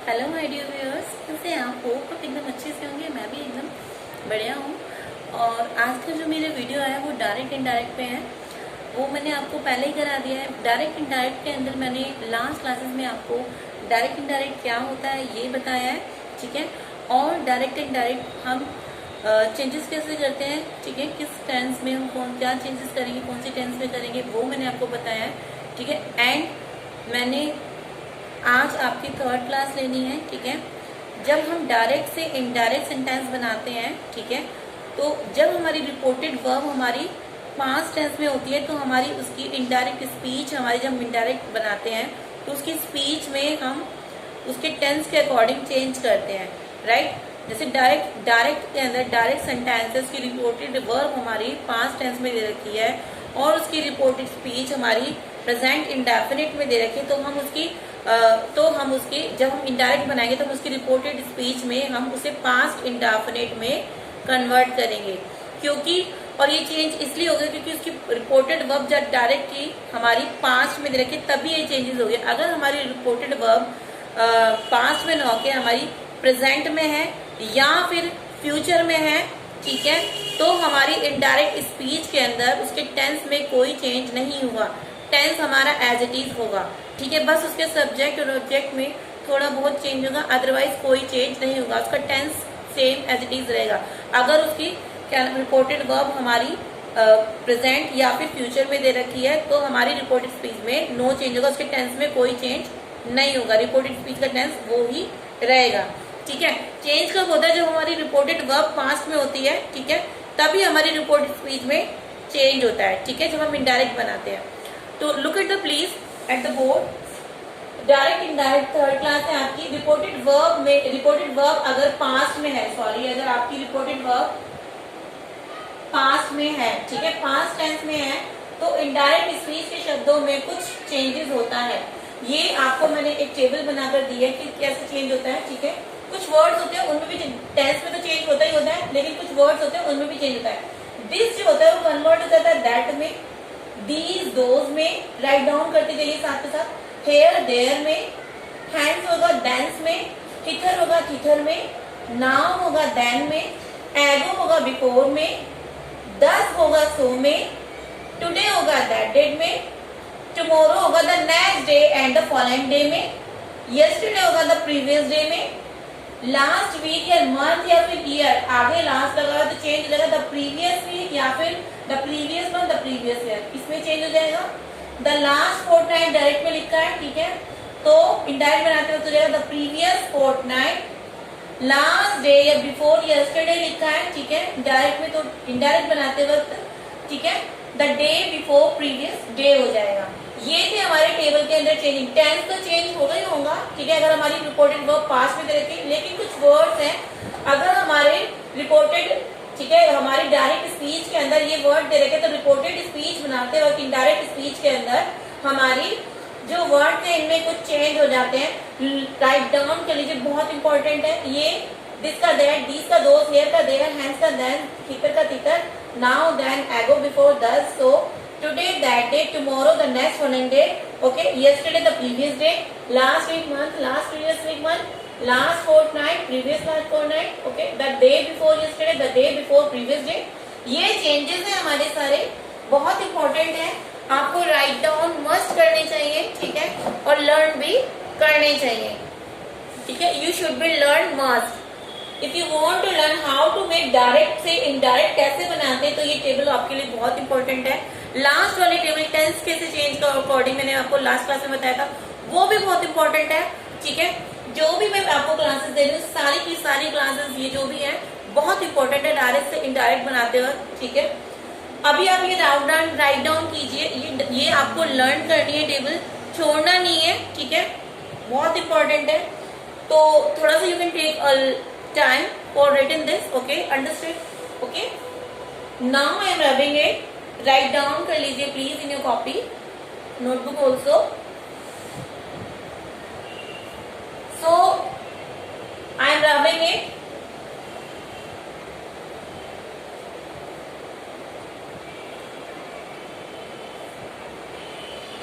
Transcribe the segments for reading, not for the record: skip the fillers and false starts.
Hello my dear viewers, कैसे आप हो? आप एकदम अच्छे से होंगे। मैं भी एकदम बढ़िया हूँ। और आज का जो मेरा वीडियो आया वो डायरेक्ट इनडायरेक्ट पे है। वो मैंने आपको पहले ही करा दिया है। डायरेक्ट इनडायरेक्ट के अंदर मैंने लास्ट क्लासेस में आपको डायरेक्ट इनडायरेक्ट क्या होता है ये बताया है, ठीक है। और डायरेक्ट इनडायरेक्ट हम चेंजेस कैसे करते हैं, ठीक है, किस टेंस में हम क्या चेंजेस करेंगे, कौन सी टेंस में करेंगे, वो मैंने आपको बताया है, ठीक है। एंड मैंने आज आपकी थर्ड क्लास लेनी है, ठीक है। जब हम डायरेक्ट से इनडायरेक्ट सेंटेंस बनाते हैं, ठीक है, तो जब हमारी रिपोर्टेड वर्ब हमारी पास्ट टेंस में होती है तो हमारी उसकी इनडायरेक्ट स्पीच हमारी जब इनडायरेक्ट बनाते हैं तो उसकी स्पीच में हम उसके टेंस के अकॉर्डिंग चेंज करते हैं, राइट। जैसे डायरेक्ट के अंदर डायरेक्ट सेंटेंसेस की रिपोर्टेड वर्ब हमारी पास्ट टेंस में दे रखी है और उसकी रिपोर्टेड स्पीच हमारी प्रेजेंट इंडेफिनिट में दे रखी है, तो हम उसकी जब हम इनडायरेक्ट बनाएंगे तो हम उसकी रिपोर्टेड स्पीच में हम उसे पास्ट इंडेफिनिट में कन्वर्ट करेंगे। क्योंकि और ये चेंज इसलिए हो गया क्योंकि उसकी रिपोर्टेड वर्ब जब डायरेक्ट की हमारी पास्ट में दे रखी तभी ये चेंजेस हो गए। अगर हमारी रिपोर्टेड वर्ब पास्ट में न होके हमारी प्रेजेंट में है या फिर फ्यूचर में है, ठीक है, तो हमारी इनडायरेक्ट स्पीच के अंदर उसके टेंस में कोई चेंज नहीं होगा। टेंस हमारा एज इट इज होगा, ठीक है। बस उसके सब्जेक्ट और ऑब्जेक्ट में थोड़ा बहुत चेंज होगा, अदरवाइज कोई चेंज नहीं होगा। उसका tense same as it is रहेगा। अगर उसकी रिपोर्टेड वर्ब हमारी प्रेजेंट या फिर फ्यूचर में दे रखी है तो हमारी रिपोर्टेड स्पीच में नो चेंज होगा, उसके टेंस में कोई चेंज नहीं होगा। रिपोर्टेड स्पीच का टेंस वो ही रहेगा, ठीक है। चेंज कब होता है? जब हमारी रिपोर्टेड वर्ब पास्ट में होती है, ठीक है, तभी हमारी रिपोर्टेड स्पीच में चेंज होता है, ठीक है, जब हम इनडायरेक्ट बनाते हैं। तो look at the please at the board. Direct indirect third class है आपकी। रिपोर्टेड वर्ब अगर पास्ट में है, अगर आपकी रिपोर्टेड वर्ब पास्ट में है, ठीक है, पास्ट टेंस में है, तो इनडायरेक्ट स्पीच के शब्दों में कुछ चेंजेस होता है। ये आपको मैंने एक टेबल बनाकर दी है कि कैसे चेंज होता है, ठीक है। कुछ वर्ड्स होते हैं उनमें भी टेंस में तो चेंज होता ही होता है, लेकिन कुछ वर्ड्स होते हैं उनमें भी चेंज होता है। दिस जो होता है वो कन्वर्ट हो जाता है दैट में, दीज दोज में, राइट डाउन करते जाइए साथ के साथ। हेयर देयर में, हैंड्स होगा देंस में, हिथर होगा थिथर में, नाउ होगा देन में, एगो होगा बिफोर में, दस होगा सो में, टुडे होगा दैट डेट में, टुमारो होगा the next day and the following day में, यस्टरडे होगा द प्रीवियस डे में, लास्ट वीक या मंथ या फिर ईयर आगे लास्ट लगा तो चेंज हो जाएगा द प्रीवियस वीक या फिर the previous month the previous year, इसमें चेंज हो जाएगा। द लास्ट फोर्टनाइट डायरेक्ट में लिखा है, ठीक है, तो इनडायरेक्ट बनाते वक्त हो जाएगा the previous fortnight. Last day या बिफोर यस्टरडे लिखा है, ठीक है, डायरेक्ट में, तो इनडायरेक्ट बनाते वक्त, ठीक है, the day before previous day हो जाएगा। ये थे हमारे टेबल के अंदर चेंजिंग। टेंस तो चेंज होगा ही होगा, ठीक है, अगर हमारी रिपोर्टेड वर्ब पास्ट में दे रखी है, लेकिन कुछ वर्ड्स हैं अगर हमारे रिपोर्टेड, ठीक है, हमारी डायरेक्ट स्पीच के अंदर ये वर्ड दे रखे तो रिपोर्टेड स्पीच बनाते वक्त इनडायरेक्ट स्पीच के अंदर हमारी जो वर्ड है इनमें कुछ चेंज हो जाते हैं। राइट डाउन कर लीजिए, बहुत इंपॉर्टेंट है ये। दिस का दैट, दीस का दोस, हेयर का देयर, हैंड्स का देन, थिकर का थिकर, नाउ देन, एगो बिफोर दस सो, today that day, tomorrow the next following day, okay, yesterday the previous day, last week month, last previous week month, last fortnight, previous last fortnight, okay, the day before yesterday, the day before previous day। ये changes हैं हमारे सारे, बहुत important है, आपको write down must करने चाहिए, ठीक है, और लर्न भी करने चाहिए, ठीक है। You should be learn must. If you want to learn how to make direct से इनडायरेक्ट कैसे बनाते हैं तो ये टेबल आपके लिए बहुत इंपॉर्टेंट है। लास्ट वाली टेबल टेंस कैसे चेंज का अकॉर्डिंग मैंने आपको लास्ट क्लास में बताया था, वो भी बहुत इंपॉर्टेंट है, ठीक है। जो भी मैं आपको क्लासेस दे रही हूँ सारी की सारी क्लासेस ये जो भी है बहुत इंपॉर्टेंट है डायरेक्ट से इनडायरेक्ट बनाते वक्त, ठीक है। अभी आप ये राइट डाउन कीजिए, ये आपको लर्न करनी है, टेबल छोड़ना नहीं है, ठीक है, बहुत इंपॉर्टेंट है। तो थोड़ा सा you can take time for written this, okay, understood, okay। now I am rubbing it, write down कर लीजिए please in your copy, notebook also। so I am rubbing it,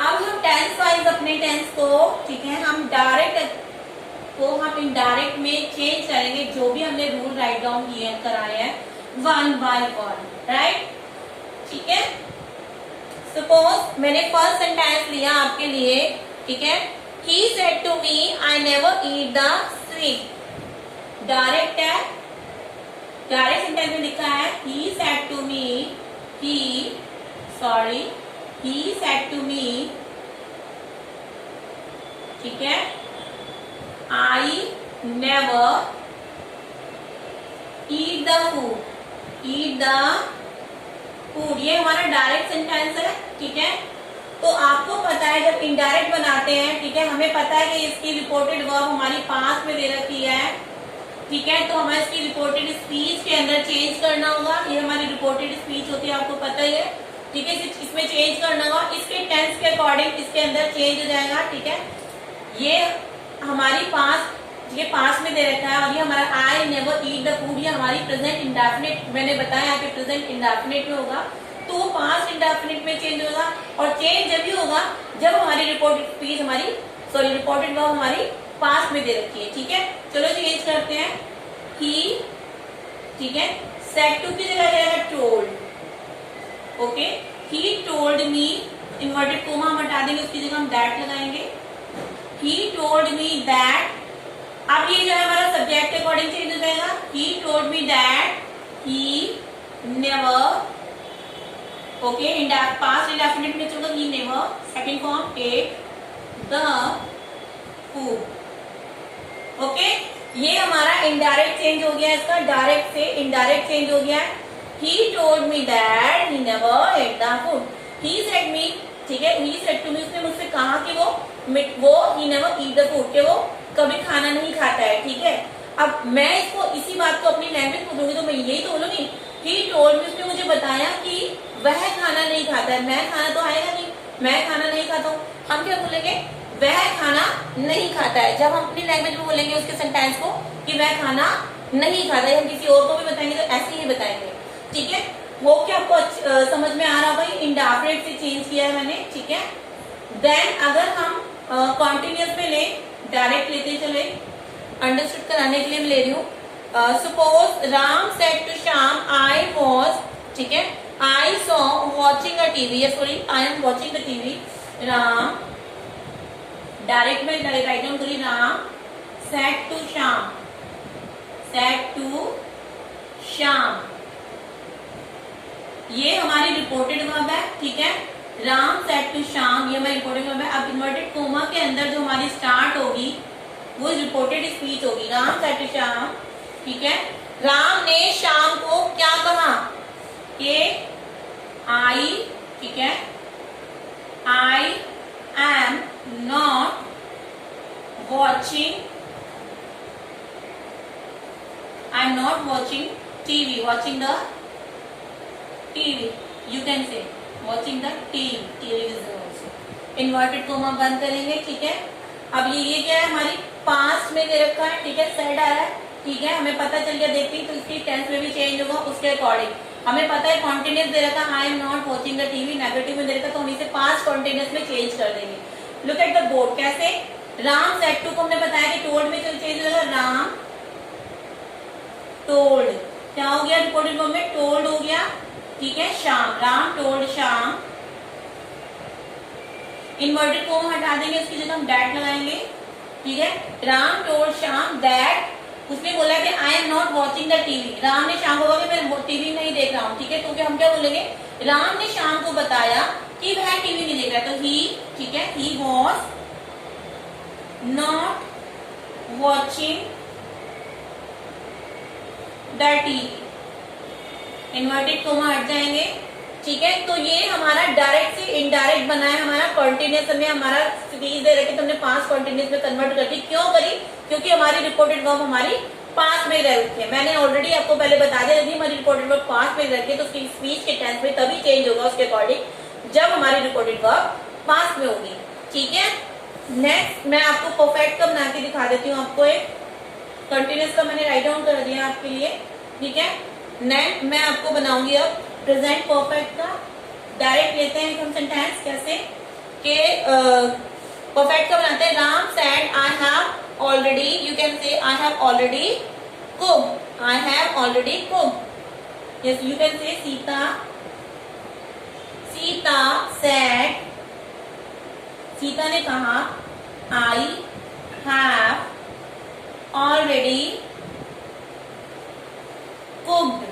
अब हम टेंस वाइज अपने tense को, ठीक है, हम direct को हम इनडायरेक्ट में चेंज करेंगे, जो भी हमने रूल राइट डाउन किए कराए हैं वन बाय वन, राइट। ठीक है, सपोज मैंने फर्स्ट सेंटेंस लिया आपके लिए, ठीक है। He said to me I never eat the sweet. Direct है, डायरेक्ट सेंटेंस में लिखा है he said to me, he said to me, ठीक है, I never eat the food, ये हमारा डायरेक्ट सेंटेंस है, ठीक है। तो आपको पता है जब इनडायरेक्ट बनाते हैं, ठीक है, हमें पता है कि इसकी रिपोर्टेड वर्ब हमारी पास्ट में दे रखी है, ठीक है। तो हमें इसकी रिपोर्टेड स्पीच के अंदर चेंज करना होगा, ये हमारी रिपोर्टेड स्पीच होती है, आपको पता ही है, ठीक है। इसमें चेंज करना होगा, इसके टेंस के अकॉर्डिंग इसके अंदर चेंज हो जाएगा, ठीक है। ये हमारी पास्ट में दे रखा है, और ये हमारा आई नेवर ईट द फूड, ये हमारी प्रेजेंट इंडेफिनिट, मैंने बताया कि प्रेजेंट इंडेफिनिट में होगा, तो वो पास्ट इंडेफिनिट में चेंज होगा। और चेंज जब भी होगा जब हमारी रिपोर्टेड स्पीच रिपोर्टेड वर्ब हमारी पास्ट में दे रखी है, ठीक है। चलो चेंज करते हैं, ही, ठीक है, सेड टू की जगह जाएगा टोल्ड, ओके। ही टोल्ड मी, इन्वर्टेड कोमा हम हटा देंगे, उसकी जगह हम दैट लगाएंगे, ही टोल्ड मी दैट। अब ये जो है हमारा सब्जेक्ट के अकॉर्डिंग चेंज हो जाएगा, he told me that he never, okay, past indefinite में चलेगा he never, second form take the food, okay. ये हमारा इनडायरेक्ट चेंज हो गया, इसका डायरेक्ट से इनडायरेक्ट चेंज हो गया। He told me that he never ate the food, he said me, ठीक है, ही सेड टू मी, उसने मुझसे कहा कि वो he never eat the food, कि वो कभी खाना नहीं खाता है, ठीक है। अब मैं इसको इसी बात को अपनी लैंग्वेज में बोलूंगी तो मैं यही तो बोलूंगी, ही टोल्ड मी, उसने मुझे बताया कि वह खाना नहीं खाता है, मैं खाना तो आएगा नहीं, मैं खाना नहीं खाता हूँ, हम क्या बोलेंगे, वह खाना नहीं खाता है। जब हम अपनी लैंग्वेज में बोलेंगे उसके सेंटेंस को कि वह खाना नहीं खाता है, हम किसी और को भी बताएंगे तो ऐसे ही बताएंगे, ठीक है। वो क्या आपको समझ में आ रहा होगा, इंडेफिनिट से चेंज किया है मैंने, ठीक है। देन अगर हम कॉन्टिन्यूअस में ले, डायरेक्ट लेते चले, अंडरस्टूड कराने के लिए मैं ले रही हूँ। Suppose Ram said to Shyam I was, ठीक है, I saw watching a TV, sorry I am watching the TV. Ram, direct में राइट डाउन करिए, राम सेड टू श्याम, ये हमारी रिपोर्टेड वर्ब है, ठीक है। राम सेड टू श्याम, ये हमारी रिपोर्टेड वर्ब है। अब इन्वर्टेड कोमा के अंदर जो हमारी स्टार्ट होगी वो रिपोर्टेड स्पीच होगी, राम सेड टू श्याम, ठीक है। राम ने श्याम को क्या कहा कि आई, ठीक है, I am not watching TV, watching the TV, you can say watching the TV, television also. Inverted coma बंद करेंगे, ठीक है। अब ये क्या है, हमारी पास्ट में दे रखा है, ठीक है, सेड आ रहा है, ठीक है, हमें पता चल गया, देखते ही तो इसकी टेंस में भी चेंज होगा उसके अकॉर्डिंग। हमें पता है कॉन्टिन्यूस दे रखा, I am not watching the TV, negative में दे रखा, तो हम इसे पास्ट कॉन्टिन्यूस में चेंज कर देंगे। लुक एट द बोर्ड, कैसे, राम सेड टू को हमने बताया कि टोल्ड में चेंज होगा, राम टोल्ड, क्या हो गया रिपोर्टेड फॉर्म में, टोल्ड हो गया, ठीक है, शाम, राम टोल्ड शाम। इन्वर्टेड को हटा देंगे, उसकी जगह हम दैट लगाएंगे, ठीक है। राम टोल्ड शाम दैट, उसने बोला कि I am not watching the TV, Ram ने शाम को बोला कि मैं टीवी नहीं देख रहा हूँ, ठीक है। तो क्या हम क्या बोलेंगे, राम ने शाम को बताया कि वह टीवी नहीं देख रहा, तो ही, ठीक है, he was not watching the TV, inverted comma हट जाएंगे, ठीक है। तो ये हमारा डायरेक्ट से इनडायरेक्ट बना है, हमारा कॉन्टिन्यूस में हमारा स्पीच दे रखी, तो हमने पास्ट कॉन्टिन्यूस में कन्वर्ट कर दी। क्यों करी, क्योंकि हमारी रिपोर्टेड वर्ब हमारी पास्ट में रह रखी है। मैंने ऑलरेडी आपको पहले बता दिया, यदि हमारी रिपोर्टेड वर्ब पास्ट में रखी है तो उसकी स्पीच के टेंस में तभी चेंज होगा उसके अकॉर्डिंग जब हमारी रिपोर्टेड वर्ब पास्ट में होगी, ठीक है। नेक्स्ट मैं आपको परफेक्ट का बना के दिखा देती हूँ, आपको एक कंटिन्यूस का मैंने राइट डाउन कर दिया आपके लिए, ठीक है। नेक्स्ट मैं आपको बनाऊंगी अब प्रेजेंट परफेक्ट का। डायरेक्ट लेते हैं हम सेंटेंस, कैसे कि परफेक्ट का बनाते हैं, Ram said I have already, you can say I have already cooked. I have already cooked. Yes, you can say Sita said, Sita ने कहा I have already cooked.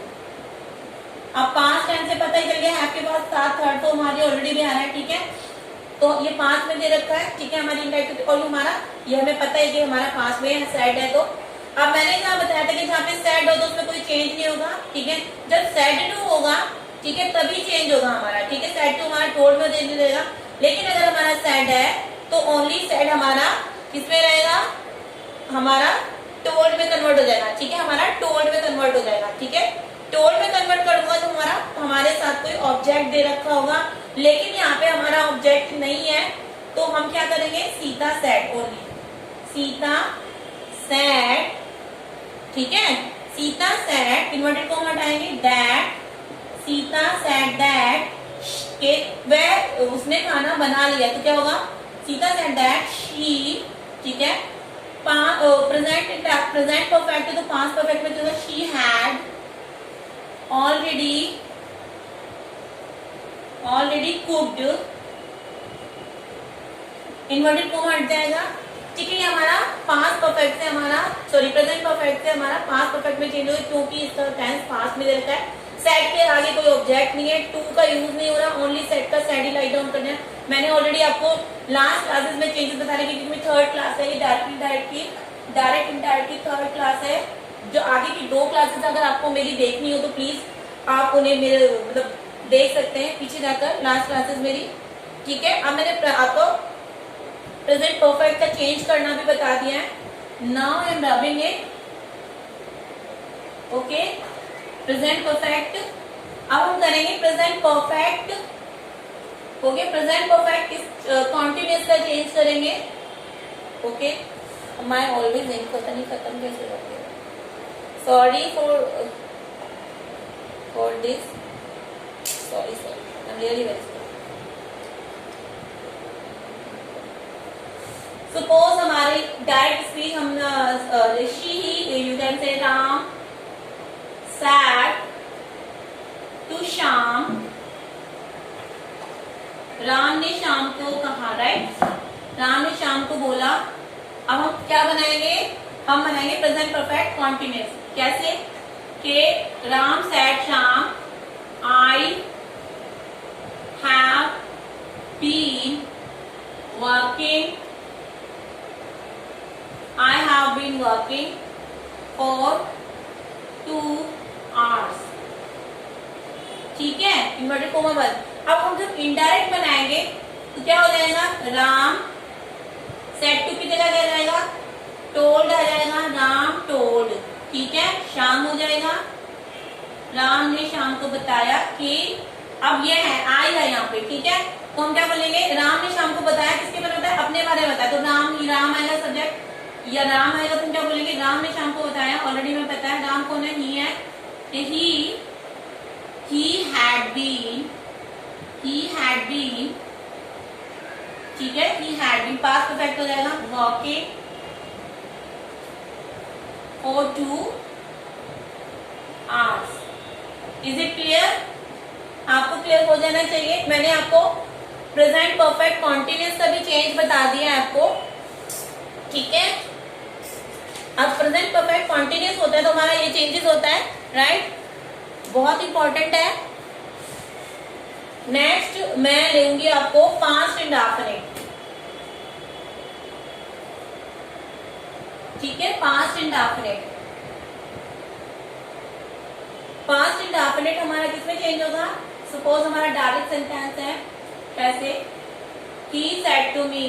अब पास्ट टेंस से पता ही चल गया, हैव के पास साथ थर्ड तो हमारी ऑलरेडी भी आ रहा है, ठीक है। तो ये पास्ट में दे रखा है, ठीक है, हमारी इंडायरेक्ट और हमारा ये हमें पता है कि हमारा पास्ट में सैड है। तो अब मैंने जहाँ बताया था कि जहाँ पे सैड हो तो उसमें कोई चेंज नहीं होगा, ठीक है। जब सैड टू होगा, ठीक है, तभी चेंज होगा हमारा, ठीक है। सैड टू हमारा टोल्ड में दे देगा, लेकिन अगर हमारा सैड है तो ओनली सैड हमारा किसमें रहेगा, हमारा टोल्ड में कन्वर्ट हो जाएगा, ठीक है, हमारा टोल्ड में कन्वर्ट हो जाएगा, ठीक है। टोल्ड में कन्वर्ट करूंगा तो हमारे साथ कोई ऑब्जेक्ट दे रखा होगा, लेकिन यहाँ पे हमारा ऑब्जेक्ट नहीं है, तो हम क्या करेंगे, Sita sad only, Sita sad, ठीक है। सीता सैड इन्वर्टेड कॉमा हटाएंगे, दैट सीता सैड दैट के वह उसने खाना बना लिया, तो क्या होगा, सीता सैड दैट शी, ठीक है। प्रेजेंट परफेक्ट है तो पास्ट परफेक्ट में होगा she had already cooked, inverted comma हट जाएगा, ठीक है। ये हमारा पास्ट परफेक्ट से हमारा प्रेजेंट परफेक्ट से हमारा पास्ट परफेक्ट में चेंज हो, क्योंकि इसका टेंस पास्ट में दे रखा है। सेट के आगे कोई ऑब्जेक्ट नहीं है, टू का यूज नहीं हो रहा, ओनली सेट का सेट ही राइट डाउन करना है। मैंने ऑलरेडी आपको लास्ट क्लासेस में चेंजेस बता रहे, क्योंकि थर्ड क्लास है, ये डायरेक्ट इनडायरेक्ट की थर्ड क्लास है। जो आगे की दो क्लासेस अगर आपको मेरी देखनी हो तो प्लीज आप उन्हें मेरे मतलब देख सकते हैं पीछे जाकर, लास्ट क्लासेस मेरी, ठीक है। अब मैंने आपको प्रेजेंट परफेक्ट का चेंज करना भी बता दिया है। Now I am rubbing it, okay, present perfect. अब हम करेंगे present perfect, okay, present perfect continuous का चेंज करेंगे, ओके। मैं ऑलवेज नहीं पता नहीं खत्म कैसे करते, sorry for this, sorry I am really very sorry. Suppose हमारी डायरेक्ट स्पीच हम ऋषि you can say Ram said to Shyam, Ram ने श्याम को कहा, राइट, राम ने श्याम को बोला। अब हम क्या बनाएंगे, हम बनाएंगे प्रेजेंट परफेक्ट कॉन्टिन्यूअस, कैसे कि Ram said Shyam I have been working for 2 hours, ठीक है, इन्वर्टेड कोमा बंद। अब हम जब इनडायरेक्ट बनाएंगे तो क्या हो जाएगा, राम सेट टू की जगह क्या जाएगा, टोल्ड आ जाएगा, राम टोल्ड, ठीक है, शाम हो जाएगा, राम ने शाम को बताया कि अब ये है आई है यहाँ पे, ठीक है। तो हम क्या बोलेंगे, राम ने शाम को बताया, किसके बारे में बताया, अपने बारे में बताया, तो राम आएगा सब्जेक्ट, या राम आएगा तो हम क्या बोलेंगे, राम ने शाम को बताया, ऑलरेडी हमें पता है राम कौन है, ही है, he had been, ठीक है, he had been past perfect हो जाएगा, working for 2 hours। Is it clear, आपको क्लियर हो जाना चाहिए। मैंने आपको प्रेजेंट परफेक्ट कॉन्टिन्यूअस का भी चेंज बता दिया है आपको, ठीक है। अब प्रेजेंट परफेक्ट कॉन्टिन्यूअस होता है तो हमारा ये चेंजेस होता है, राइट, बहुत इंपॉर्टेंट है। नेक्स्ट मैं लूंगी आपको पास्ट इंडेफिनिट, ठीक है, पास्ट इंडेफिनिट हमारा किसमें चेंज होगा, सपोज हमारा डायरेक्ट सेंटेंस है, कैसे, he said to me,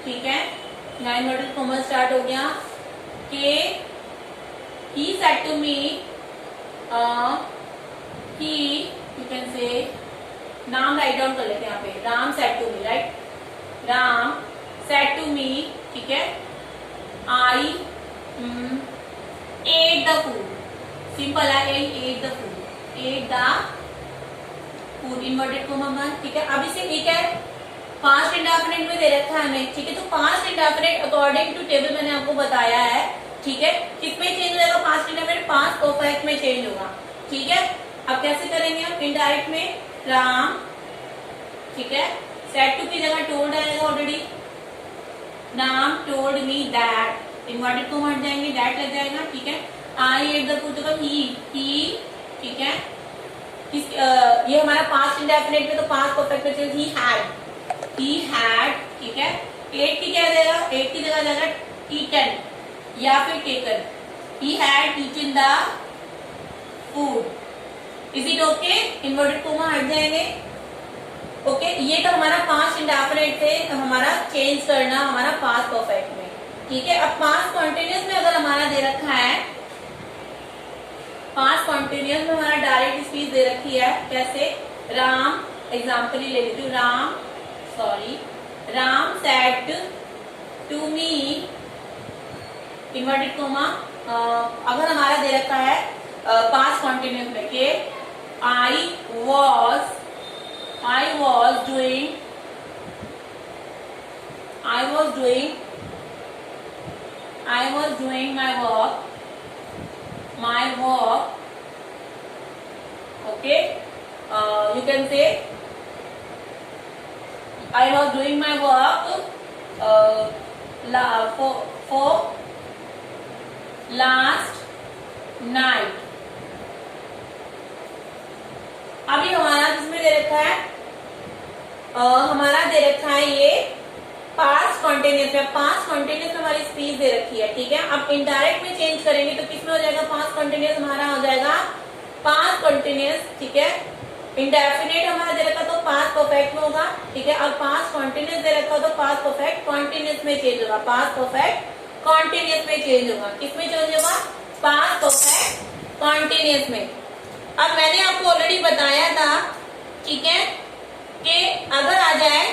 ठीक है, नाइन वर्ड कॉमा स्टार्ट हो गया कि he said to me, you can say नाम राइट डाउन कर लेते हैं यहाँ पे, Ram said to me, right, Ram said to me, ठीक है, I ate the food, simple है, I ate the food, inverted coma बंद, ठीक है। अब इसे एक है पास्ट इंडेफिनिट में दे रखा है हमें, ठीक है। तो past indefinite according to table मैंने आपको बताया है, ठीक है। किसमें चेंज हो जाएगा पास्ट इंडेफिनिट? पास्ट परफेक्ट में चेंज होगा, ठीक है। अब कैसे करेंगे हम? इनडायरेक्ट में राम, ठीक है, सेड टू की जगह टोल्ड आएगा already. Ram told me that, inverted को हट जाएंगे, दैट लग जाएगा, ठीक है। आई एट द फूड, तो ही, ठीक है। ये हमारा पास्ट इंडेफिनिट में, तो पास्ट परफेक्ट में चेंज, ही हैड, ठीक है। एट की क्या जाएगा? एट की जगह जाएगा ईटन या फिर taken. He had eaten the food, is it okay? Inverted comma हट जाएंगे, ओके। ये तो हमारा पास्ट इंडेफिनिट से हमारा चेंज करना हमारा पास्ट परफेक्ट में, ठीक है। अब पास्ट कॉन्टिन्यूअस में अगर हमारा दे रखा है, पास्ट कॉन्टिन्यूअस में हमारा डायरेक्ट स्पीच दे रखी है, कैसे? राम, एग्जाम्पल ही ले लेती हूँ, Ram said to me, inverted comma. अगर हमारा दे रखा है पास्ट कॉन्टिन्यूअस में कि I was doing my work, okay. You can say I was doing my work for last night. अभी हमारा किसमें दे रखा है? हमारा दे रखा है ये पास्ट कॉन्टिन्यूअस में। पास्ट कॉन्टिन्यूअस में हमारी स्पीच दे रखी है, ठीक है। अब इनडायरेक्ट में चेंज करेंगे तो किसमें हो जाएगा? पास्ट कॉन्टिन्यूअस हमारा हो जाएगा पास्ट कॉन्टिन्यूअस, ठीक है। इंडेफिनिट हमारा दे रखा तो पास्ट परफेक्ट में होगा, ठीक है। और पास्ट कॉन्टिन्यूअस दे रखा तो पास्ट परफेक्ट कॉन्टिन्यूअस में चेंज होगा, पास्ट परफेक्ट कॉन्टिन्यूअस में चेंज होगा। किसमें चेंज होगा? पास्ट परफेक्ट कॉन्टिन्यूअस में। अब मैंने आपको ऑलरेडी बताया था, ठीक है, कि अगर आ जाए,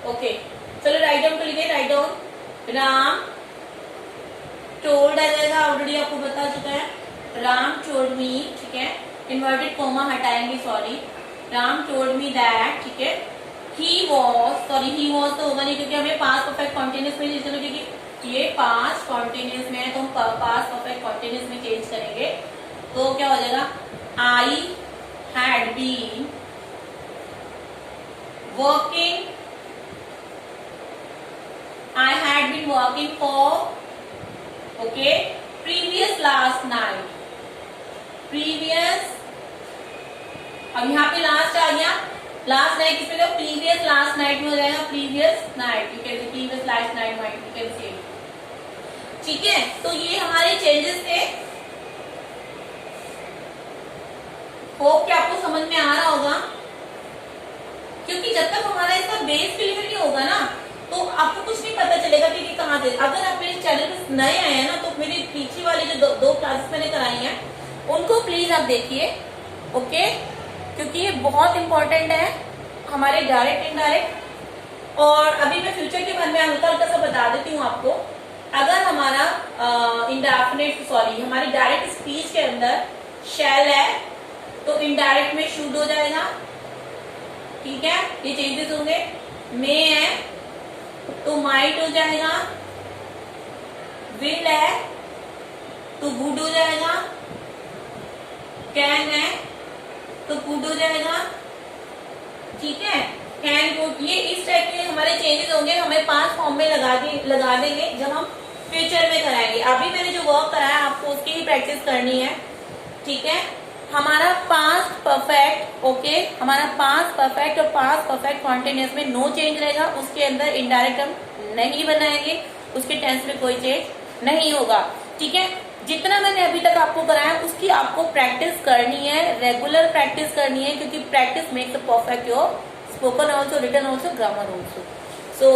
ओके, चलो राइट डाउन कर लीजिए, राइट डाउन। राम टोल्ड आ जाएगा, ऑलरेडी आपको बता चुका है। राम टोल्ड मी, ठीक है, इन्वर्टेड कोमा हटाएंगे, sorry. Ram told me that, ठीक है। ही वॉज तो होगा नहीं क्योंकि हमें पास्ट परफेक्ट कॉन्टिन्यूअस में चेंज करना, क्योंकि ये पास्ट कॉन्टिन्यूअस में है तो हम पास्ट परफेक्ट कॉन्टिन्यूअस में चेंज करेंगे, तो क्या हो जाएगा? I had been working, I had been working for, okay, previous last night, previous, अब यहाँ पे लास्ट आ गया, लास्ट नाइट किसमें जाओ? प्रीवियस लास्ट नाइट में हो जाएगा, प्रीवियस नाइट, यू कैन से previous last night you can से, ठीक है। तो ये हमारे चेंजेस थे, होप कि आपको समझ में आ रहा होगा, क्योंकि जब तक हमारा इसका बेस क्लियर नहीं होगा ना तो आपको कुछ नहीं पता चलेगा कि कहाँ से। अगर आप मेरे चैनल पर नए आए हैं ना तो मेरी पीछे वाली जो दो क्लासेस मैंने कराई हैं उनको प्लीज आप देखिए, ओके, क्योंकि ये बहुत इंपॉर्टेंट है हमारे डायरेक्ट इनडायरेक्ट। और अभी मैं फ्यूचर के बारे में हल्का हल्का सा बता देती हूँ आपको। अगर हमारा हमारी डायरेक्ट स्पीच के अंदर शैल है तो इनडायरेक्ट में शुड हो जाएगा, ठीक है, ये चेंजेस होंगे। मे है तो माइट हो जाएगा, विल है तो वुड हो जाएगा, कैन है तो कुड हो जाएगा, ठीक है, कैन कुड। ये इस टाइप के हमारे चेंजेस होंगे, हमें पास्ट फॉर्म में लगा देंगे जब हम फ्यूचर में कराएंगे। अभी मैंने जो वर्क कराया आपको उसकी ही प्रैक्टिस करनी है, ठीक है। हमारा पास्ट परफेक्ट, ओके, हमारा पास्ट परफेक्ट और पास्ट परफेक्ट कॉन्टिन्यूअस में नो चेंज रहेगा, उसके अंदर इनडायरेक्ट हम नहीं बनाएंगे, उसके टेंस में कोई चेंज नहीं होगा, ठीक है। जितना मैंने अभी तक आपको कराया उसकी आपको प्रैक्टिस करनी है, रेगुलर प्रैक्टिस करनी है, क्योंकि practice makes a perfect your spoken also, written also, grammar also. So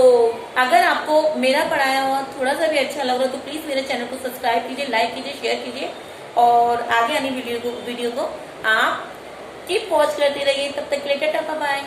अगर आपको मेरा पढ़ाया हुआ थोड़ा सा भी अच्छा लग रहा हो तो प्लीज मेरे चैनल को सब्सक्राइब कीजिए, लाइक कीजिए, शेयर कीजिए और आगे आने वीडियो को आप कीप वॉच करते रहिए। तब तक के लिए टाटा बाय।